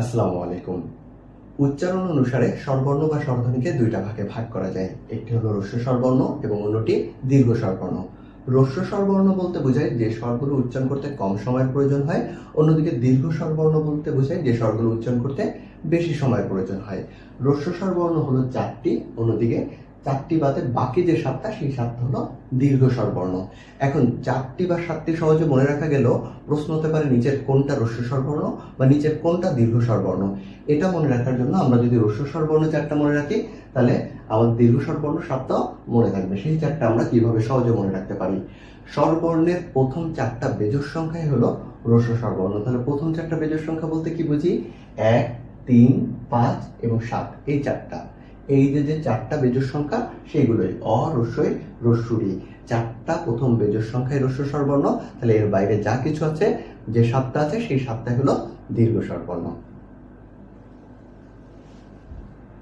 আসসালামু আলাইকুম। উচ্চারণ অনুসারে স্বরবর্ণ বা স্বরধ্বনিকে দুইটা ভাগে ভাগ করা যায়। একটি হলো হ্রস্ব স্বরবর্ণ এবং অন্যটি দীর্ঘ স্বরবর্ণ। হ্রস্ব স্বরবর্ণ বলতে বোঝায় যে স্বরগুলো উচ্চারণ করতে কম সময়ের প্রয়োজন হয়, অন্যদিকে দীর্ঘ স্বরবর্ণ বলতে বোঝায় যে স্বরগুলো উচ্চারণ করতে বেশি সময়ের প্রয়োজন হয়। হ্রস্ব স্বরবর্ণ হলো 4টি, অন্যদিকে 4টি বাদে বাকি যে 7টা সেই 7টা হলো দীর্ঘ স্বরবর্ণ। এখন 4টি বা 7টি সহজে মনে রাখা গেলেও প্রশ্ন হতে পারে নিচের কোনটা হ্রস্ব স্বরবর্ণ বা নিচের কোনটা দীর্ঘ স্বরবর্ণ। এটা মনে রাখার জন্য আমরা যদি হ্রস্ব স্বরবর্ণ 4টা মনে রাখি, তাহলে আমাদের দীর্ঘ স্বরবর্ণ 7টাও মনে থাকবে। সেই 4টা আমরা কিভাবে সহজে মনে রাখতে পারি? স্বরবর্ণের প্রথম 4টা বেজোড় সংখ্যাই হলো হ্রস্ব স্বরবর্ণ। তাহলে প্রথম 4টা বেজোড় সংখ্যা বলতে কি বুঝি? 1, 3, 5 এবং 7, এই 4টা। এই যে 4টা বেজোড় সংখ্যা সেইগুলোই অ, হ্রস্বই, হ্রস্বরি। 4টা প্রথম বেজোড় সংখ্যায় হ্রস্ব স্বরবর্ণ। তাহলে এর বাইরে যা কিছু আছে, যে 7টা আছে সেই 7টাই হলো দীর্ঘ স্বরবর্ণ।